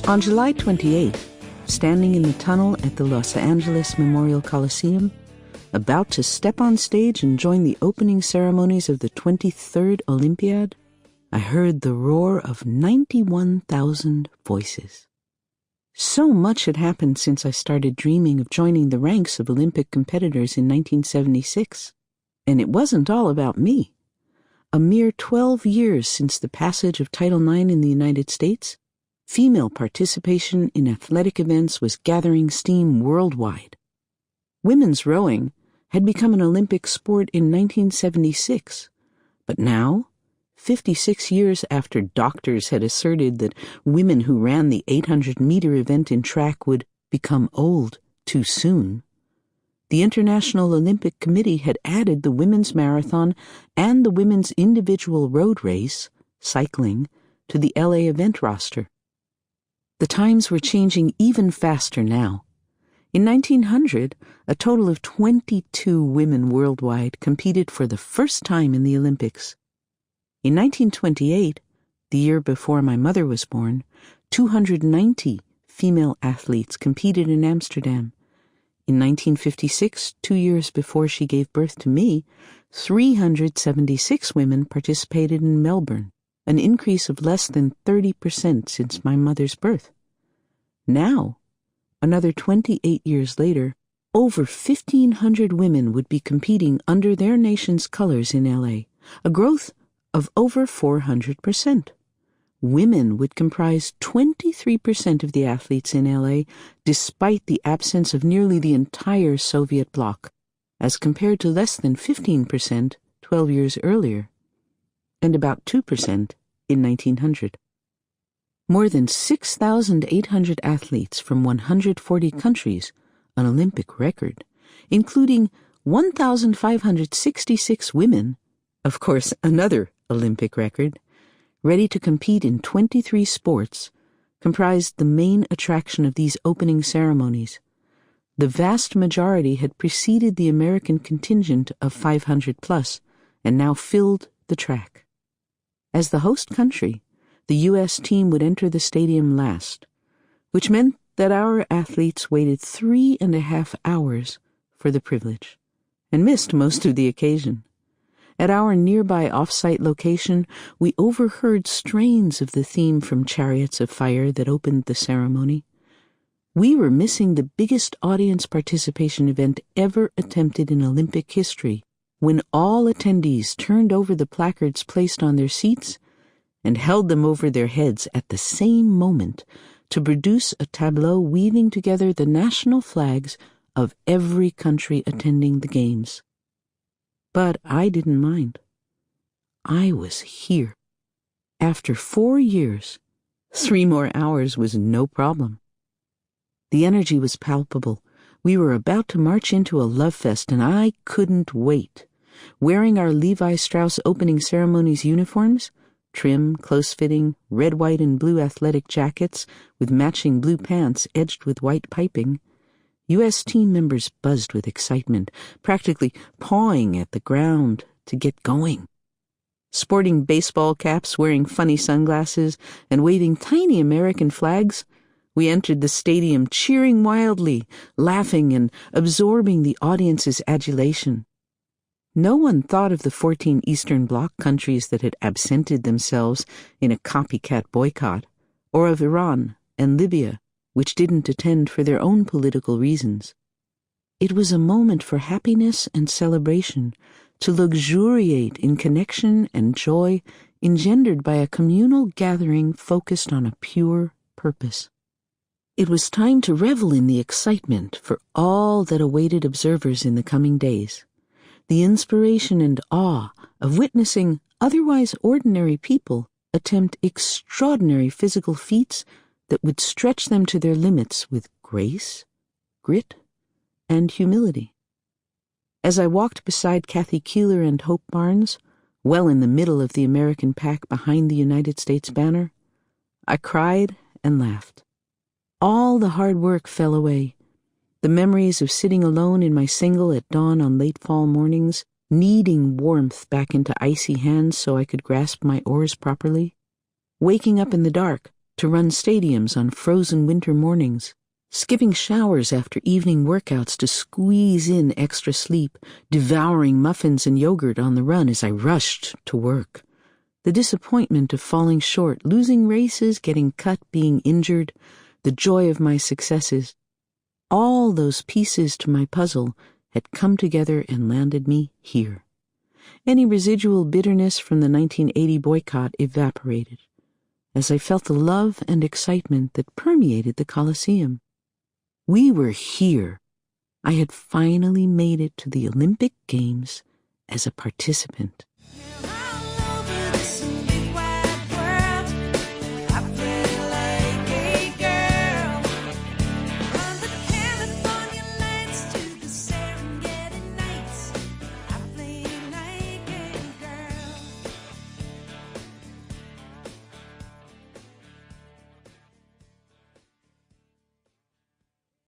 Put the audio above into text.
On July 28th, standing in the tunnel at the Los Angeles Memorial Coliseum, about to step on stage and join the opening ceremonies of the 23rd Olympiad, I heard the roar of 91,000 voices. So much had happened since I started dreaming of joining the ranks of Olympic competitors in 1976. And it wasn't all about me. A mere 12 years since the passage of Title IX in the United States, female participation in athletic events was gathering steam worldwide. Women's rowing had become an Olympic sport in 1976, but now, 56 years after doctors had asserted that women who ran the 800-meter event in track would become old too soon, the International Olympic Committee had added the women's marathon and the women's individual road race, cycling, to the LA event roster. The times were changing even faster now. In 1900, a total of 22 women worldwide competed for the first time in the Olympics. In 1928, the year before my mother was born, 290 female athletes competed in Amsterdam. In 1956, 2 years before she gave birth to me, 376 women participated in Melbourne, an increase of less than 30% since my mother's birth. Now, another 28 years later, over 1,500 women would be competing under their nation's colors in LA, a growth of over 400%. Women would comprise 23% of the athletes in LA, despite the absence of nearly the entire Soviet bloc, as compared to less than 15% 12 years earlier, and about 2% in 1900. More than 6,800 athletes from 140 countries, an Olympic record, including 1,566 women, of course another Olympic record, ready to compete in 23 sports, comprised the main attraction of these opening ceremonies. The vast majority had preceded the American contingent of 500 plus and now filled the track. As the host country, the U.S. team would enter the stadium last, which meant that our athletes waited 3.5 hours for the privilege and missed most of the occasion. At our nearby off-site location, we overheard strains of the theme from Chariots of Fire that opened the ceremony. We were missing the biggest audience participation event ever attempted in Olympic history, when all attendees turned over the placards placed on their seats and held them over their heads at the same moment to produce a tableau weaving together the national flags of every country attending the games. But I didn't mind. I was here. After 4 years, 3 more hours was no problem. The energy was palpable. We were about to march into a love fest, and I couldn't wait. Wearing our Levi Strauss opening ceremonies uniforms, trim, close-fitting, red, white, and blue athletic jackets with matching blue pants edged with white piping, U.S. team members buzzed with excitement, practically pawing at the ground to get going. Sporting baseball caps, wearing funny sunglasses, and waving tiny American flags, we entered the stadium cheering wildly, laughing and absorbing the audience's adulation. No one thought of the 14 Eastern Bloc countries that had absented themselves in a copycat boycott, or of Iran and Libya, which didn't attend for their own political reasons. It was a moment for happiness and celebration, to luxuriate in connection and joy engendered by a communal gathering focused on a pure purpose. It was time to revel in the excitement for all that awaited observers in the coming days. The inspiration and awe of witnessing otherwise ordinary people attempt extraordinary physical feats that would stretch them to their limits with grace, grit, and humility. As I walked beside Kathy Keeler and Hope Barnes, well in the middle of the American pack behind the United States banner, I cried and laughed. All the hard work fell away. The memories of sitting alone in my single at dawn on late fall mornings, kneading warmth back into icy hands so I could grasp my oars properly, waking up in the dark, to run stadiums on frozen winter mornings, skipping showers after evening workouts to squeeze in extra sleep, devouring muffins and yogurt on the run as I rushed to work. The disappointment of falling short, losing races, getting cut, being injured, the joy of my successes. All those pieces to my puzzle had come together and landed me here. Any residual bitterness from the 1980 boycott evaporated, as I felt the love and excitement that permeated the Coliseum. We were here. I had finally made it to the Olympic Games as a participant.